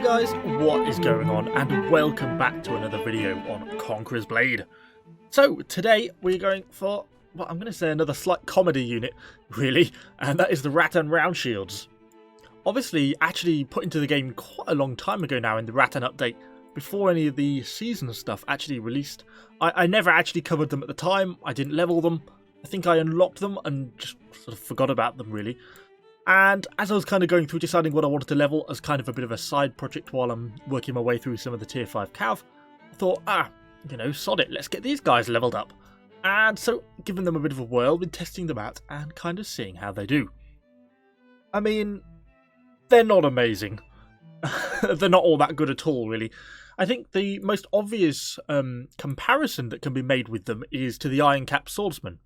guys, what is going on, and welcome back to another video on Conqueror's Blade. So today we're going for, well, I'm going to say another slight comedy unit, really, and that is the Rattan Roundshields. Obviously, actually put into the game quite a long time ago now in the Rattan update, before any of the season stuff actually released. I never actually covered them at the time, I didn't level them, I think I unlocked them and just sort of forgot about them really. And as I was kind of going through deciding what I wanted to level as kind of a bit of a side project while I'm working my way through some of the tier 5 cav, I thought, sod it, let's get these guys leveled up. And so, giving them a bit of a whirl, been testing them out and kind of seeing how they do. I mean, they're not amazing. They're not all that good at all, really. I think the most obvious comparison that can be made with them is to the Iron Cap Swordsman.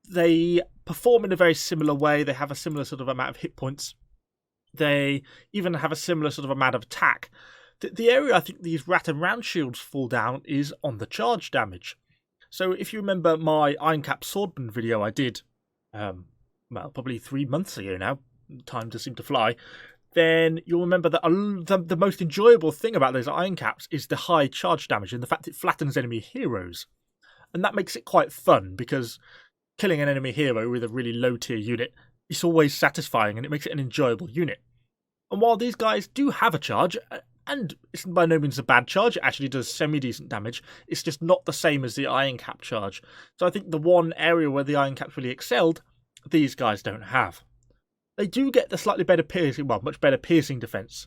They perform in a very similar way, they have a similar sort of amount of hit points, they even have a similar sort of amount of attack. The area I think these Rattan Roundshields fall down is on the charge damage. So if you remember my Iron Cap Swordman video I did, probably 3 months ago now, time does seem to fly, then you'll remember that the most enjoyable thing about those Iron Caps is the high charge damage and the fact it flattens enemy heroes. And that makes it quite fun because killing an enemy hero with a really low tier unit is always satisfying and it makes it an enjoyable unit. And while these guys do have a charge, and it's by no means a bad charge, it actually does semi-decent damage, it's just not the same as the Iron Cap charge. So I think the one area where the Iron Caps really excelled, these guys don't have. They do get the slightly better piercing, well, much better piercing defense,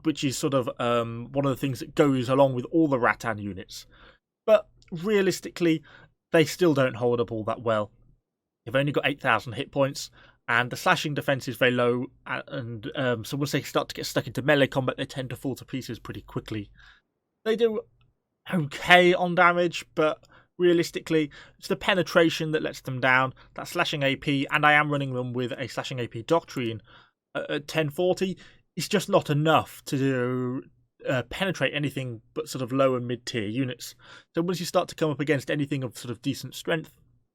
which is sort of one of the things that goes along with all the Rattan units. But realistically, they still don't hold up all that well. They've only got 8,000 hit points, and the slashing defense is very low, and so once they start to get stuck into melee combat, they tend to fall to pieces pretty quickly. They do okay on damage, but realistically, it's the penetration that lets them down, that slashing AP, and I am running them with a slashing AP Doctrine at 1040. It's just not enough to penetrate anything but sort of low and mid tier units. So once you start to come up against anything of sort of decent strength,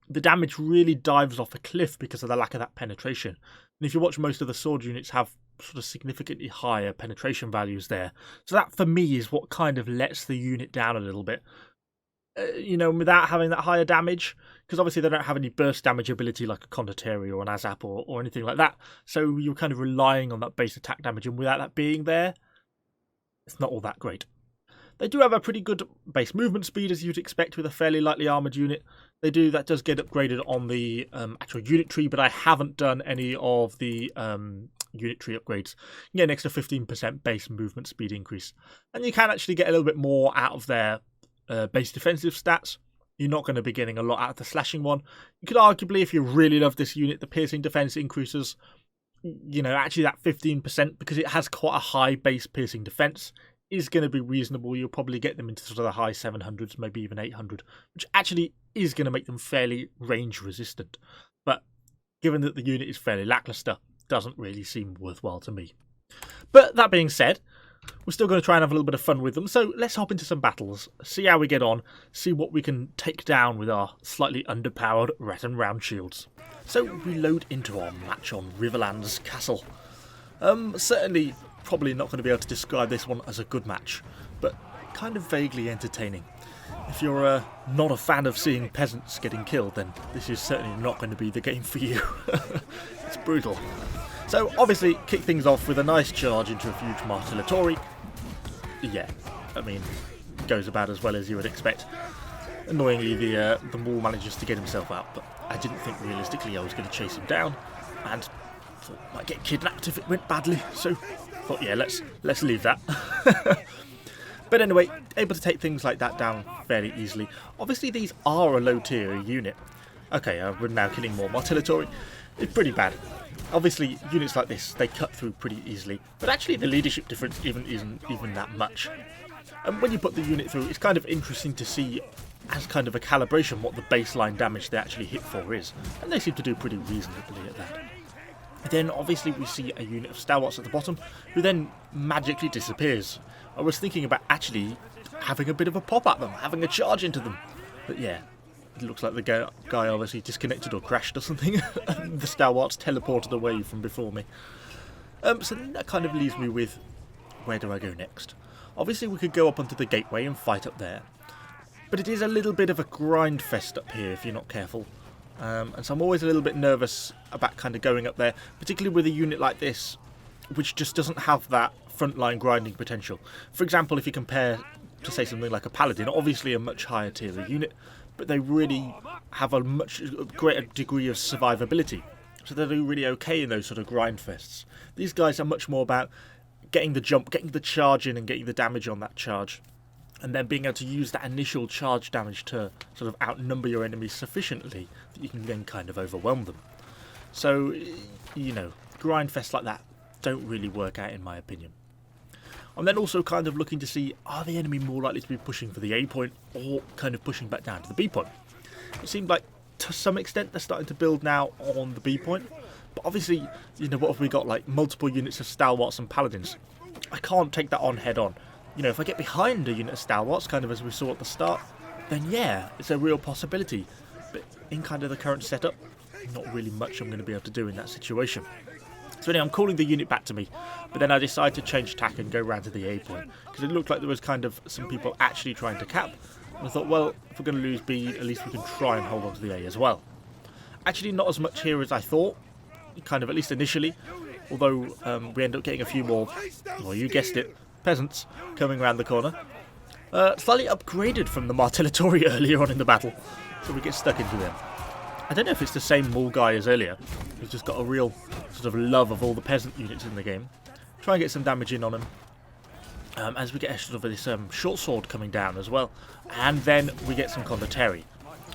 the damage really dives off a cliff because of the lack of that penetration. And if you watch, most of the sword units have sort of significantly higher penetration values there. So that for me is what kind of lets the unit down a little bit. Without having that higher damage, because obviously they don't have any burst damage ability like a Conqueror or an Azap or anything like that. So you're kind of relying on that base attack damage, and without that being there, it's not all that great. They do have a pretty good base movement speed, as you'd expect with a fairly lightly armoured unit. That does get upgraded on the actual unit tree, but I haven't done any of the unit tree upgrades. You get an extra 15% base movement speed increase. And you can actually get a little bit more out of their base defensive stats. You're not going to be getting a lot out of the slashing one. You could arguably, if you really love this unit, the piercing defense increases, actually that 15%, because it has quite a high base piercing defense, is going to be reasonable. You'll probably get them into sort of the high 700s, maybe even 800, which actually is going to make them fairly range resistant. But given that the unit is fairly lackluster, doesn't really seem worthwhile to me. But that being said, we're still going to try and have a little bit of fun with them, so let's hop into some battles, see how we get on, see what we can take down with our slightly underpowered Rattan Roundshields. So we load into our match on Riverland's Castle. Certainly probably not going to be able to describe this one as a good match, but kind of vaguely entertaining. If you're not a fan of seeing peasants getting killed, then this is certainly not going to be the game for you. It's brutal. So obviously kick things off with a nice charge into a huge Martellatory. Yeah, I mean, goes about as well as you would expect. Annoyingly, the Maul manages to get himself out, but I didn't think realistically I was going to chase him down, and thought I might get kidnapped if it went badly, so thought, yeah, let's leave that. But anyway, able to take things like that down fairly easily. Obviously these are a low tier unit. Okay, we're now killing more Martellatory. It's pretty bad. Obviously, units like this, they cut through pretty easily, but actually the leadership difference isn't even that much. And when you put the unit through, it's kind of interesting to see, as kind of a calibration, what the baseline damage they actually hit for is, and they seem to do pretty reasonably at that. Then obviously we see a unit of stalwarts at the bottom, who then magically disappears. I was thinking about actually having a bit of a pop at them, having a charge into them, but yeah. It looks like the guy obviously disconnected or crashed or something. The stalwarts teleported away from before me. So that kind of leaves me with where do I go next? Obviously we could go up onto the gateway and fight up there, but it is a little bit of a grind fest up here if you're not careful. And so I'm always a little bit nervous about kind of going up there, particularly with a unit like this, which just doesn't have that frontline grinding potential. For example, if you compare to say something like a paladin, obviously a much higher tier of unit, but they really have a much greater degree of survivability. So they're really okay in those sort of grind fests. These guys are much more about getting the jump, getting the charge in and getting the damage on that charge. And then being able to use that initial charge damage to sort of outnumber your enemies sufficiently that you can then kind of overwhelm them. So, you know, grind fests like that don't really work out in my opinion. I'm then also kind of looking to see, are the enemy more likely to be pushing for the A point or kind of pushing back down to the B point? It seemed like to some extent they're starting to build now on the B point, but obviously, you know, what have we got, like multiple units of stalwarts and paladins? I can't take that on head on. You know, if I get behind a unit of stalwarts, kind of as we saw at the start, then yeah, it's a real possibility. But in kind of the current setup, not really much I'm going to be able to do in that situation. So anyway, I'm calling the unit back to me, but then I decided to change tack and go round to the A point, because it looked like there was kind of some people actually trying to cap. And I thought, well, if we're going to lose B, at least we can try and hold on to the A as well. Actually, not as much here as I thought, kind of at least initially, although we end up getting a few more, well, you guessed it, peasants coming around the corner. Slightly upgraded from the Martellatori earlier on in the battle, so we get stuck into them. I don't know if it's the same Maul guy as earlier, who's just got a real sort of love of all the peasant units in the game. Try and get some damage in on him. As we get a sort of this short sword coming down as well. And then we get some Conqueror.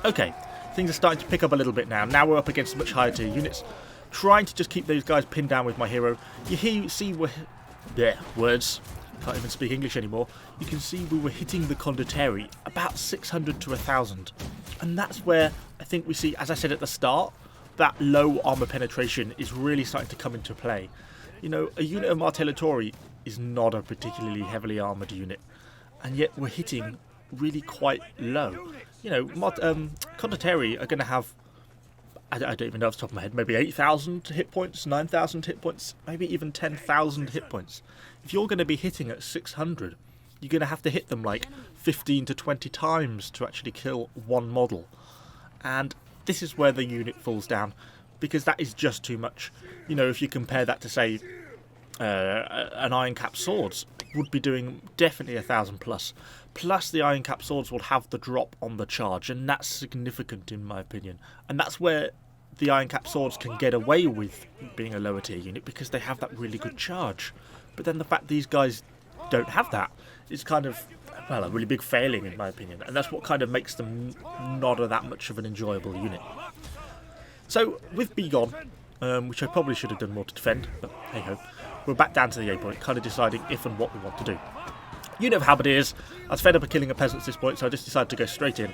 Okay, things are starting to pick up a little bit now. Now we're up against much higher tier units. Trying to just keep those guys pinned down with my hero. You see words. Can't even speak English anymore. You can see we were hitting the Conqueror about 600 to 1,000. And that's where I think we see, as I said at the start, that low armor penetration is really starting to come into play. You know, a unit of Martellatori is not a particularly heavily armoured unit, and yet we're hitting really quite low. You know, Conqueror are going to have, I don't even know off the top of my head, maybe 8,000 hit points, 9,000 hit points, maybe even 10,000 hit points. If you're going to be hitting at 600, you're going to have to hit them like 15 to 20 times to actually kill one model. And this is where the unit falls down, because that is just too much. You know, if you compare that to, say, an Iron Cap Swords would be doing definitely 1,000 plus. Plus the Iron Cap Swords will have the drop on the charge, and that's significant in my opinion. And that's where the Iron Cap Swords can get away with being a lower tier unit, because they have that really good charge. But then the fact these guys don't have that is kind of, well, a really big failing in my opinion, and that's what kind of makes them not that much of an enjoyable unit. So with B gone, which I probably should have done more to defend, but hey ho, we're back down to the A point, kind of deciding if and what we want to do. Unit of Halberdiers, I was fed up of killing a peasant at this point, so I just decided to go straight in.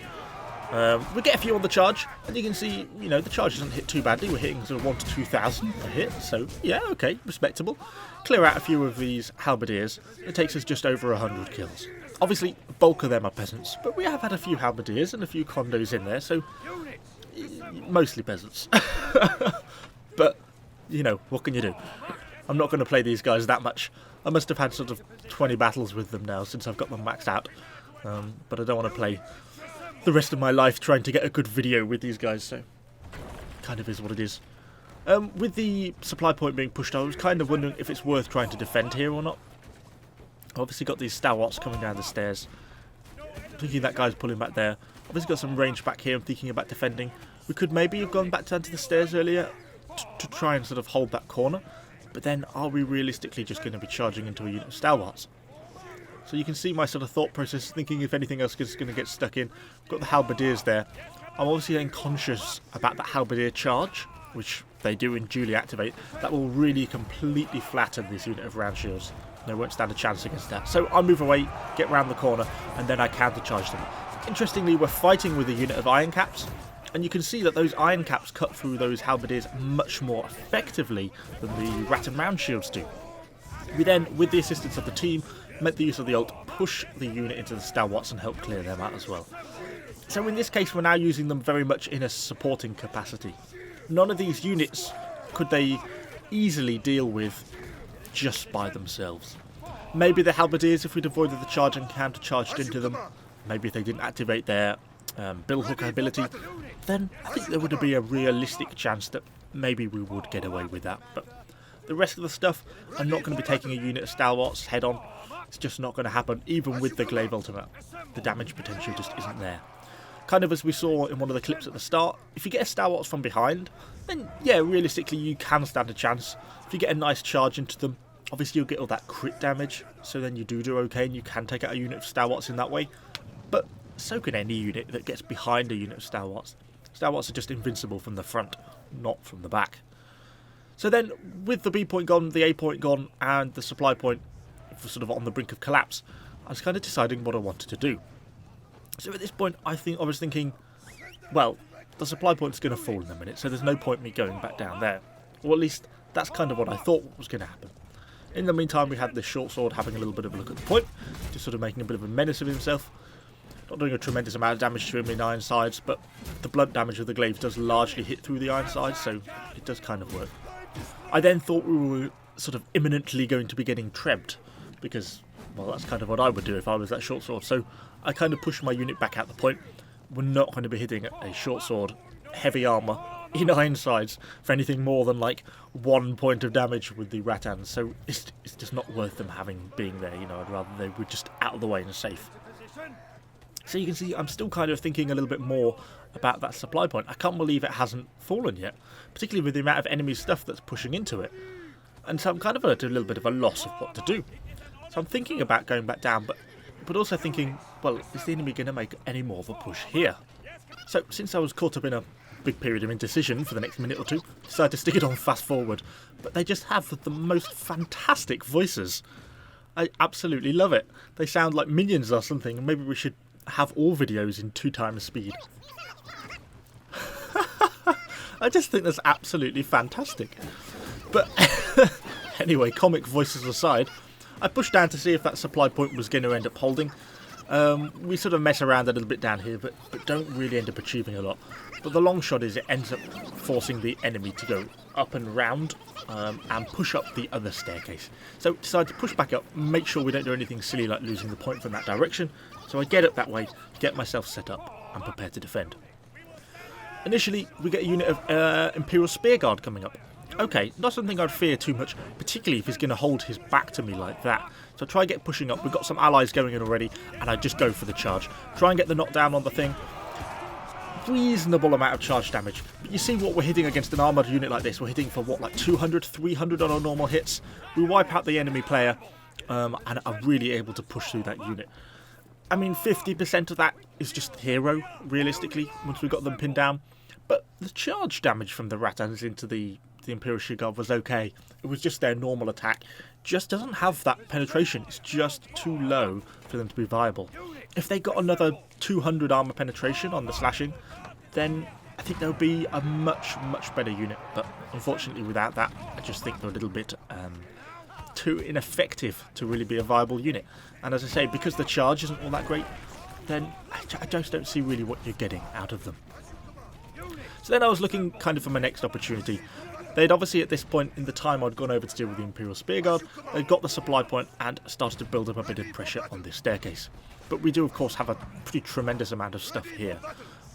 We get a few on the charge, and you can see, you know, the charge doesn't hit too badly. We're hitting sort of 1 to 2,000 a hit, so yeah, okay, respectable. Clear out a few of these Halberdiers. It takes us just over 100 kills. Obviously, bulk of them are peasants, but we have had a few Halberdiers and a few condos in there, so mostly peasants. But, you know, what can you do? I'm not going to play these guys that much. I must have had sort of 20 battles with them now since I've got them maxed out. But I don't want to play the rest of my life trying to get a good video with these guys, so kind of is what it is. With the supply point being pushed, I was kind of wondering if it's worth trying to defend here or not. Obviously got these stalwarts coming down the stairs. Thinking that guy's pulling back there. Obviously got some range back here. I'm thinking about defending. We could maybe have gone back down to the stairs earlier to try and sort of hold that corner. But then are we realistically just going to be charging into a unit of stalwarts? So you can see my sort of thought process, thinking if anything else is going to get stuck in. We've got the halberdiers there. I'm obviously then conscious about that halberdier charge, which they do in duly activate. That will really completely flatten this unit of roundshields. They won't stand a chance against that. So I move away, get round the corner, and then I counter-charge them. Interestingly, we're fighting with a unit of iron caps, and you can see that those iron caps cut through those halberdiers much more effectively than the Rattan Roundshields do. We then, with the assistance of the team, make the use of the ult, push the unit into the stalwarts and help clear them out as well. So in this case, we're now using them very much in a supporting capacity. None of these units could they easily deal with just by themselves. Maybe the halberdiers, if we'd avoided the charge and counter-charged into them, maybe if they didn't activate their billhook ability, then I think there would be a realistic chance that maybe we would get away with that. But the rest of the stuff, I'm not going to be taking a unit of stalwarts head on. It's just not going to happen, even with the glaive ultimate. The damage potential just isn't there. Kind of as we saw in one of the clips at the start, if you get a stalwarts from behind, then yeah, realistically you can stand a chance. If you get a nice charge into them, obviously you'll get all that crit damage, so then you do okay and you can take out a unit of stalwarts in that way. But so can any unit that gets behind a unit of stalwarts. Stalwarts are just invincible from the front, not from the back. So then, with the B point gone, the A point gone, and the supply point sort of on the brink of collapse, I was kind of deciding what I wanted to do. So at this point, I was thinking, well, the supply point's going to fall in a minute, so there's no point me going back down there. Or at least, that's kind of what I thought was going to happen. In the meantime, we had this short sword having a little bit of a look at the point, just sort of making a bit of a menace of himself. Not doing a tremendous amount of damage to him in iron sides, but the blunt damage of the glaive does largely hit through the iron sides, so it does kind of work. I then thought we were sort of imminently going to be getting trebbed, because, well, that's kind of what I would do if I was that short sword. So I kind of pushed my unit back out the point. We're not going to be hitting a short sword, heavy armour, in iron sides for anything more than like 1 point of damage with the Rattans. So it's just not worth them being there, you know. I'd rather they were just out of the way and safe. So you can see I'm still kind of thinking a little bit more about that supply point. I can't believe it hasn't fallen yet, particularly with the amount of enemy stuff that's pushing into it. And so I'm kind of at a little bit of a loss of what to do. So I'm thinking about going back down, but also thinking, well, is the enemy going to make any more of a push here? So since I was caught up in a big period of indecision for the next minute or two, I decided to stick it on fast forward. But they just have the most fantastic voices. I absolutely love it. They sound like minions or something, and maybe we should have all videos in 2 times speed. I just think that's absolutely fantastic. But anyway, comic voices aside, I pushed down to see if that supply point was going to end up holding. We sort of mess around a little bit down here, but don't really end up achieving a lot. But the long shot is it ends up forcing the enemy to go up and round and push up the other staircase. So decide to push back up, make sure we don't do anything silly like losing the point from that direction. So I get up that way, get myself set up and prepare to defend. Initially, we get a unit of Imperial Spear Guard coming up. Okay, not something I'd fear too much, particularly if he's going to hold his back to me like that. So I try and get pushing up. We've got some allies going in already, and I just go for the charge. Try and get the knockdown on the thing. Reasonable amount of charge damage. But you see what we're hitting against an armoured unit like this. We're hitting for, what, like 200, 300 on our normal hits. We wipe out the enemy player, and are really able to push through that unit. I mean, 50% of that is just hero, realistically, once we got them pinned down. But the charge damage from the Rattans into the Imperial Shield Guard was okay. It was just their normal attack. Just doesn't have that penetration. It's just too low for them to be viable. If they got another 200 armor penetration on the slashing, then I think there would be a much, much better unit. But unfortunately, without that, I just think they're a little bit too ineffective to really be a viable unit. And as I say, because the charge isn't all that great, then I just don't see really what you're getting out of them. So then I was looking kind of for my next opportunity. They'd obviously, at this point in the time I'd gone over to deal with the Imperial Spear Guard, they'd got the supply point and started to build up a bit of pressure on this staircase. But we do, of course, have a pretty tremendous amount of stuff here.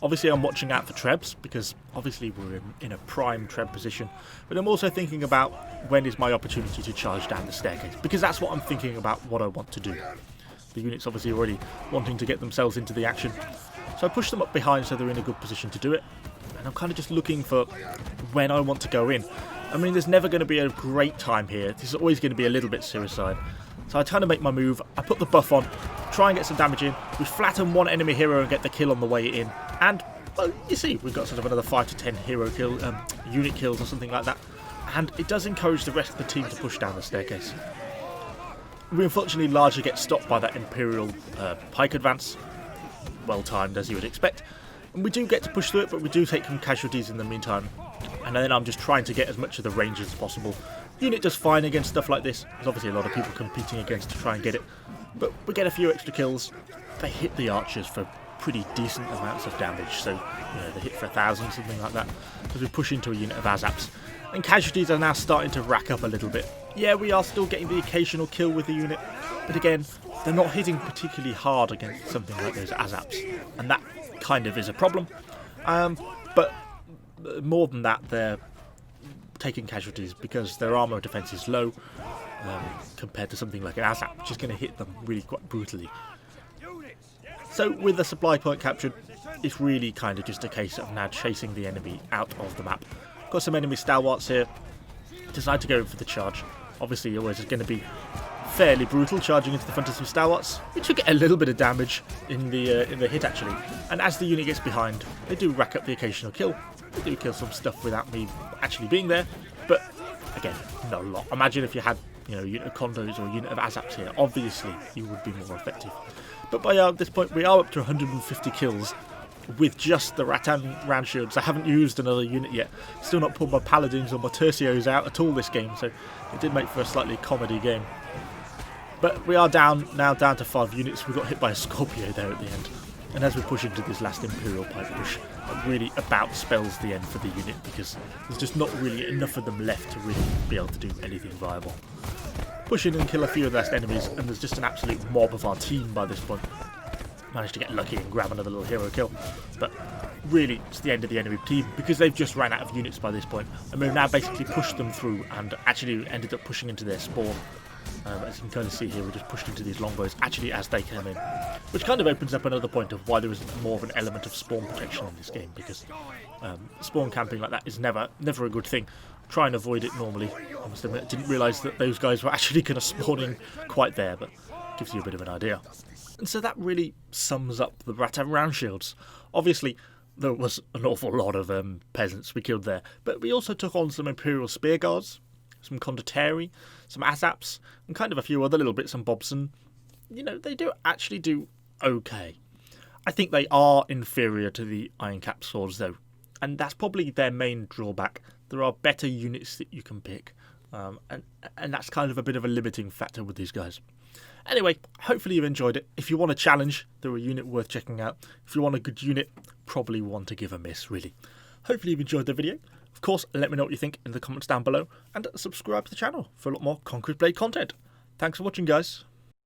Obviously, I'm watching out for trebs, because obviously we're in a prime treb position. But I'm also thinking about when is my opportunity to charge down the staircase, because that's what I'm thinking about what I want to do. The unit's obviously already wanting to get themselves into the action. So I push them up behind so they're in a good position to do it. And I'm kind of just looking for when I want to go in. I mean, there's never going to be a great time here. This is always going to be a little bit suicide. So I kind of make my move. I put the buff on, try and get some damage in. We flatten one enemy hero and get the kill on the way in. And, well, you see, we've got sort of another 5 to 10 hero kill, unit kills or something like that. And it does encourage the rest of the team to push down the staircase. We unfortunately largely get stopped by that Imperial pike advance. Well timed, as you would expect. And we do get to push through it, but we do take some casualties in the meantime. And then I'm just trying to get as much of the range as possible. Unit does fine against stuff like this. There's obviously a lot of people competing against to try and get it. But we get a few extra kills. They hit the archers for pretty decent amounts of damage. So, you know, they hit for 1,000, something like that. As we push into a unit of Azaps. And casualties are now starting to rack up a little bit. Yeah, we are still getting the occasional kill with the unit, but again, they're not hitting particularly hard against something like those ASAPs, and that kind of is a problem. But more than that, they're taking casualties because their armor defense is low compared to something like an ASAP, which is going to hit them really quite brutally. So with the supply point captured, it's really kind of just a case of now chasing the enemy out of the map. Got some enemy stalwarts here, decide to go in for the charge. Obviously always is going to be fairly brutal, charging into the front of some stalwarts, which will get a little bit of damage in the hit actually. And as the unit gets behind, they do rack up the occasional kill. They do kill some stuff without me actually being there, but again, not a lot. Imagine if you had, you know, a unit of condos or a unit of ASAPs here, obviously you would be more effective. But by this point we are up to 150 kills with just the Rattan Roundshields. I haven't used another unit yet. Still not pulled my Paladins or my Tercios out at all this game, so it did make for a slightly comedy game. But we are now down to 5 units. We got hit by a Scorpio there at the end. And as we push into this last Imperial pipe push, it really about spells the end for the unit because there's just not really enough of them left to really be able to do anything viable. Push in and kill a few of the last enemies, and there's just an absolute mob of our team by this point. Managed to get lucky and grab another little hero kill, but really it's the end of the enemy team because they've just ran out of units by this point, and we've now basically pushed them through and actually ended up pushing into their spawn. As you can kind of see here, we just pushed into these longbows actually as they came in, which kind of opens up another point of why there is more of an element of spawn protection in this game, because spawn camping like that is never a good thing. Try and avoid it normally. I must admit, I didn't realise that those guys were actually kind of spawning quite there, but gives you a bit of an idea. And so that really sums up the Rattan Roundshields. Obviously, there was an awful lot of peasants we killed there, but we also took on some Imperial Spear Guards, some Condottieri, some ASAPs, and kind of a few other little bits and bobs, and, you know, they do actually do okay. I think they are inferior to the Iron Cap swords, though, and that's probably their main drawback. There are better units that you can pick, and that's kind of a bit of a limiting factor with these guys. Anyway, hopefully you've enjoyed it. If you want a challenge, they're a unit worth checking out. If you want a good unit, probably one to give a miss, really. Hopefully you've enjoyed the video. Of course, let me know what you think in the comments down below, and subscribe to the channel for a lot more Conqueror's Blade content. Thanks for watching, guys.